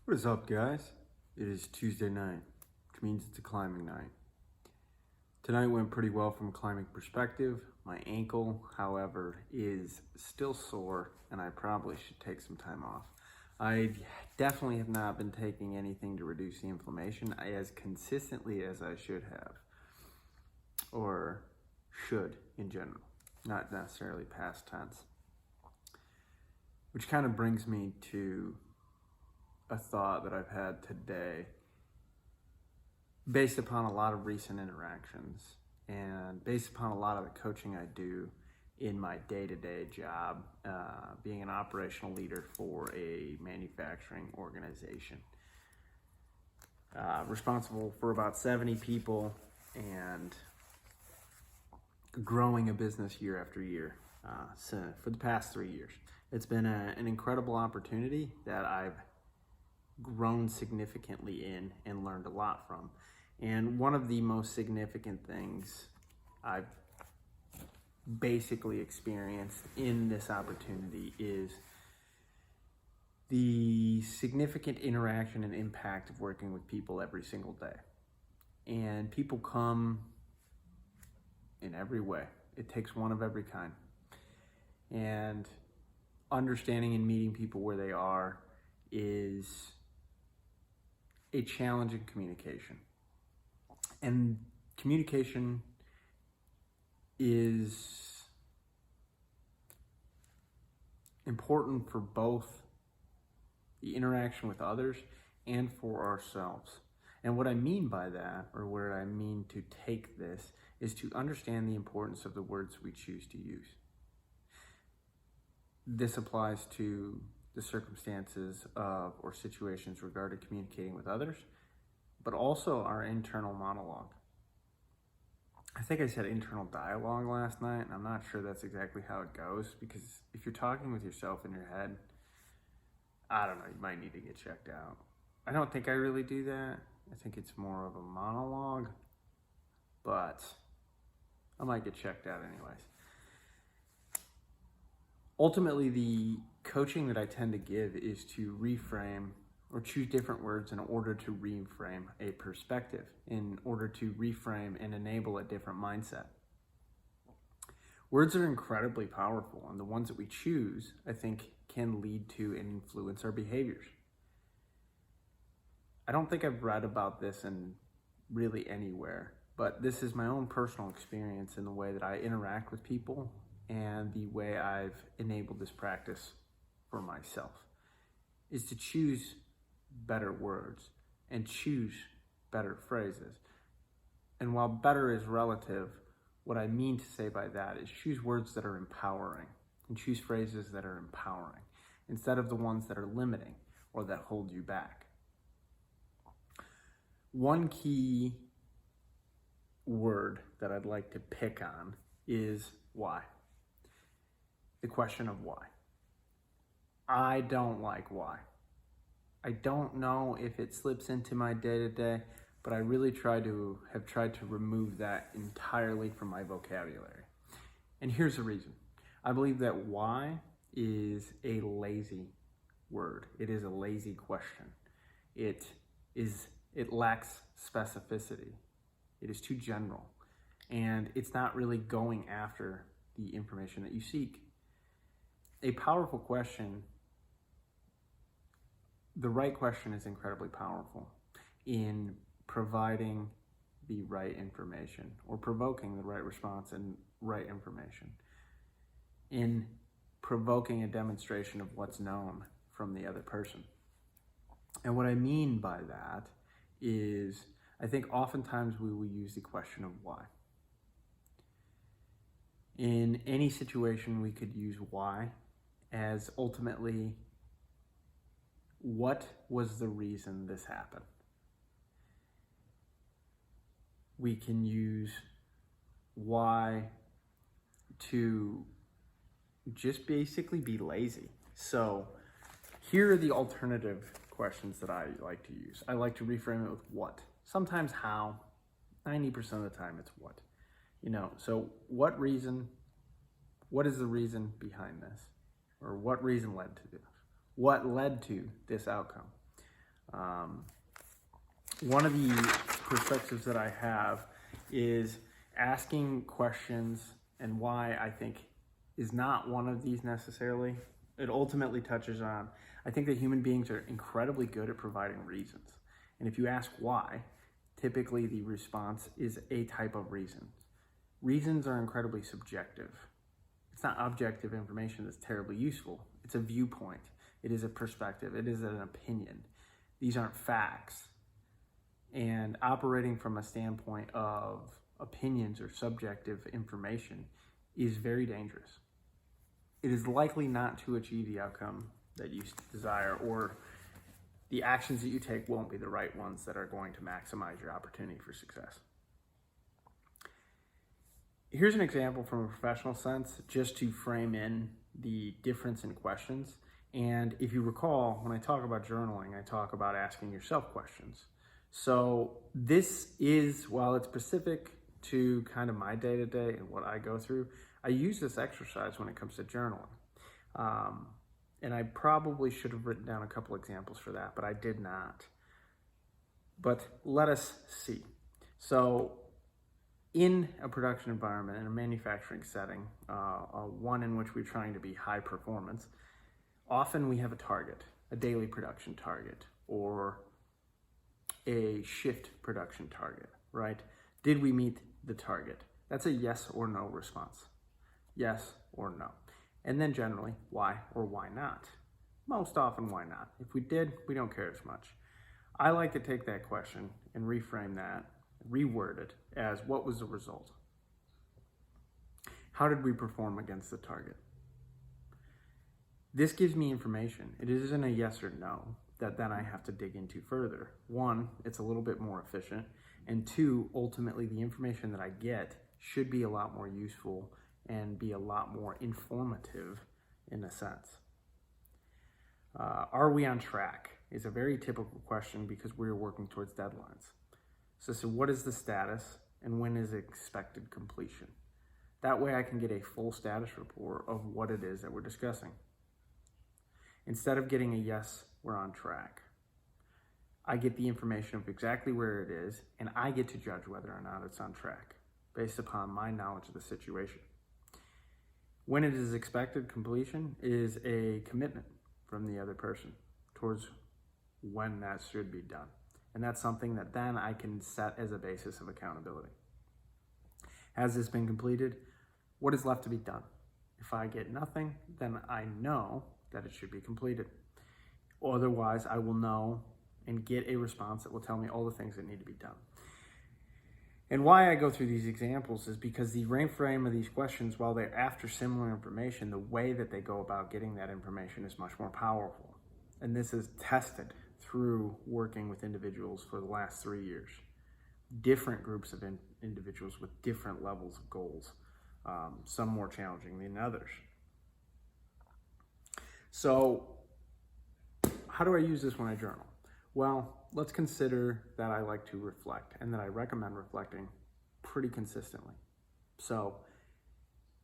What is up, guys? It is Tuesday night, which means it's a climbing night. Tonight went pretty well from a climbing perspective. My ankle, however, is still sore, and I probably should take some time off. I definitely have not been taking anything to reduce the inflammation as consistently as I should have, or should in general, not necessarily past tense. Which kind of brings me to a thought that I've had today based upon a lot of recent interactions and based upon a lot of the coaching I do in my day-to-day job, being an operational leader for a manufacturing organization. Responsible for about 70 people and growing a business year after year for the past 3 years. It's been an incredible opportunity that I've grown significantly in and learned a lot from. And one of the most significant things I've basically experienced in this opportunity is the significant interaction and impact of working with people every single day. And people come in every way. It takes one of every kind. And understanding and meeting people where they are is a challenge in communication. And communication is important for both the interaction with others and for ourselves. And what I mean by that, or where I mean to take this, is to understand the importance of the words we choose to use. This applies to the circumstances of or situations regarding communicating with others, but also our internal monologue. I think I said internal dialogue last night, and I'm not sure that's exactly how it goes, because if you're talking with yourself in your head, I don't know, you might need to get checked out. I don't think I really do that. I think it's more of a monologue, but I might get checked out anyways. Ultimately, the coaching that I tend to give is to reframe or choose different words in order to reframe a perspective, in order to reframe and enable a different mindset. Words are incredibly powerful, and the ones that we choose, I think, can lead to and influence our behaviors. I don't think I've read about this in really anywhere, but this is my own personal experience in the way that I interact with people and the way I've enabled this practice for myself, is to choose better words and choose better phrases. And while better is relative, what I mean to say by that is choose words that are empowering and choose phrases that are empowering instead of the ones that are limiting or that hold you back. One key word that I'd like to pick on is why. The question of why. I don't like why. I don't know if it slips into my day-to-day, but I really have tried to remove that entirely from my vocabulary. And here's the reason. I believe that why is a lazy word. It is a lazy question. It lacks specificity. It is too general. And it's not really going after the information that you seek. A powerful question, the right question, is incredibly powerful in providing the right information or provoking the right response and right information, in provoking a demonstration of what's known from the other person. And what I mean by that is, I think oftentimes we will use the question of why. In any situation, we could use why as ultimately, what was the reason this happened? We can use why to just basically be lazy. So here are the alternative questions that I like to use. I like to reframe it with what. Sometimes how. 90% of the time it's what. So what reason? What is the reason behind this? Or what reason led to this? What led to this outcome? One of the perspectives that I have is asking questions, and why I think is not one of these necessarily. It ultimately touches on, I think that human beings are incredibly good at providing reasons. And if you ask why, typically the response is a type of reason. Reasons are incredibly subjective. It's not objective information that's terribly useful. It's a viewpoint. It is a perspective. It is an opinion. These aren't facts. And operating from a standpoint of opinions or subjective information is very dangerous. It is likely not to achieve the outcome that you desire, or the actions that you take won't be the right ones that are going to maximize your opportunity for success. Here's an example from a professional sense, just to frame in the difference in questions. And if you recall, when I talk about journaling, I talk about asking yourself questions. So this is, while it's specific to kind of my day-to-day and what I go through, I use this exercise when it comes to journaling. And I probably should have written down a couple examples for that, but I did not. But let us see. So in a production environment, in a manufacturing setting, one in which we're trying to be high performance, often we have a target, a daily production target, or a shift production target, right? Did we meet the target? That's a yes or no response. Yes or no. And then generally, why or why not? Most often, why not? If we did, we don't care as much. I like to take that question and reframe that, reword it as, what was the result? How did we perform against the target? This gives me information. It isn't a yes or no that then I have to dig into further. One, it's a little bit more efficient. And two, ultimately the information that I get should be a lot more useful and be a lot more informative in a sense. Are we on track is a very typical question because we're working towards deadlines. So what is the status and when is expected completion? That way I can get a full status report of what it is that we're discussing. Instead of getting a yes, we're on track, I get the information of exactly where it is, and I get to judge whether or not it's on track based upon my knowledge of the situation. When it is expected completion is a commitment from the other person towards when that should be done. And that's something that then I can set as a basis of accountability. Has this been completed? What is left to be done? If I get nothing, then I know that it should be completed. Otherwise, I will know and get a response that will tell me all the things that need to be done. And why I go through these examples is because the frame of these questions, while they're after similar information, the way that they go about getting that information is much more powerful. And this is tested through working with individuals for the last 3 years. Different groups of individuals with different levels of goals, some more challenging than others. So how do I use this when I journal? Well, let's consider that I like to reflect and that I recommend reflecting pretty consistently. So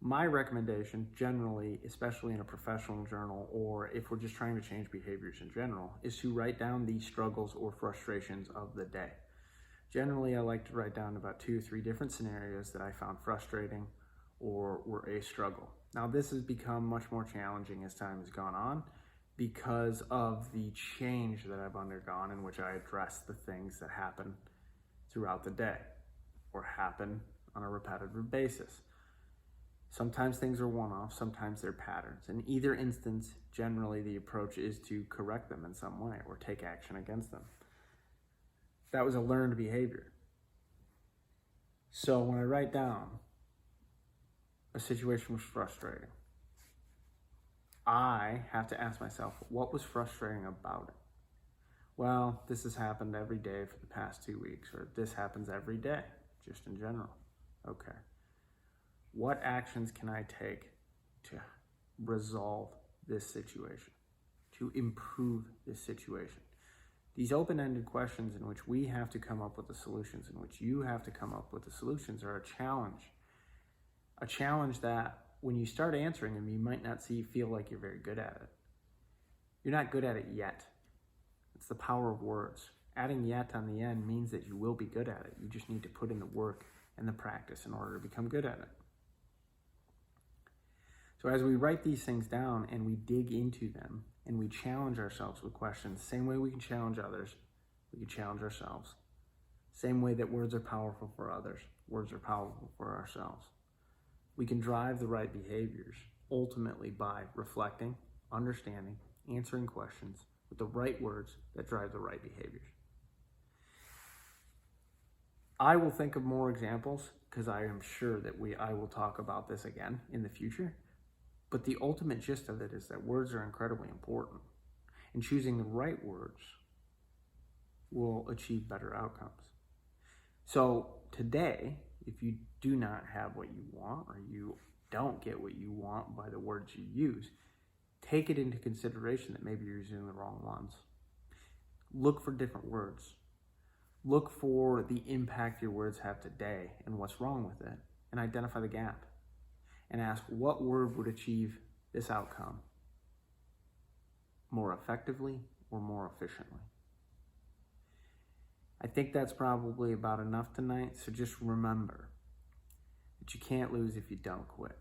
my recommendation generally, especially in a professional journal, or if we're just trying to change behaviors in general, is to write down the struggles or frustrations of the day. Generally, I like to write down about 2 or 3 different scenarios that I found frustrating or were a struggle. Now, this has become much more challenging as time has gone on, because of the change that I've undergone in which I address the things that happen throughout the day or happen on a repetitive basis. Sometimes things are one-off, sometimes they're patterns. In either instance, generally the approach is to correct them in some way or take action against them. That was a learned behavior. So when I write down a situation was frustrating, I have to ask myself, what was frustrating about it? Well, this has happened every day for the past 2 weeks, or this happens every day, just in general. Okay. What actions can I take to resolve this situation, to improve this situation? These open-ended questions in which we have to come up with the solutions, in which you have to come up with the solutions, are a challenge. A challenge that when you start answering them, you might not feel like you're very good at it. You're not good at it yet. It's the power of words. Adding yet on the end means that you will be good at it. You just need to put in the work and the practice in order to become good at it. So as we write these things down and we dig into them and we challenge ourselves with questions, same way we can challenge others, we can challenge ourselves. Same way that words are powerful for others, words are powerful for ourselves. We can drive the right behaviors ultimately by reflecting, understanding, answering questions with the right words that drive the right behaviors. I will think of more examples because I am sure that I will talk about this again in the future. But the ultimate gist of it is that words are incredibly important, and choosing the right words will achieve better outcomes. So today, if you do not have what you want, or you don't get what you want by the words you use, take it into consideration that maybe you're using the wrong ones. Look for different words. Look for the impact your words have today and what's wrong with it, and identify the gap. And ask what word would achieve this outcome more effectively or more efficiently. I think that's probably about enough tonight. So just remember that you can't lose if you don't quit.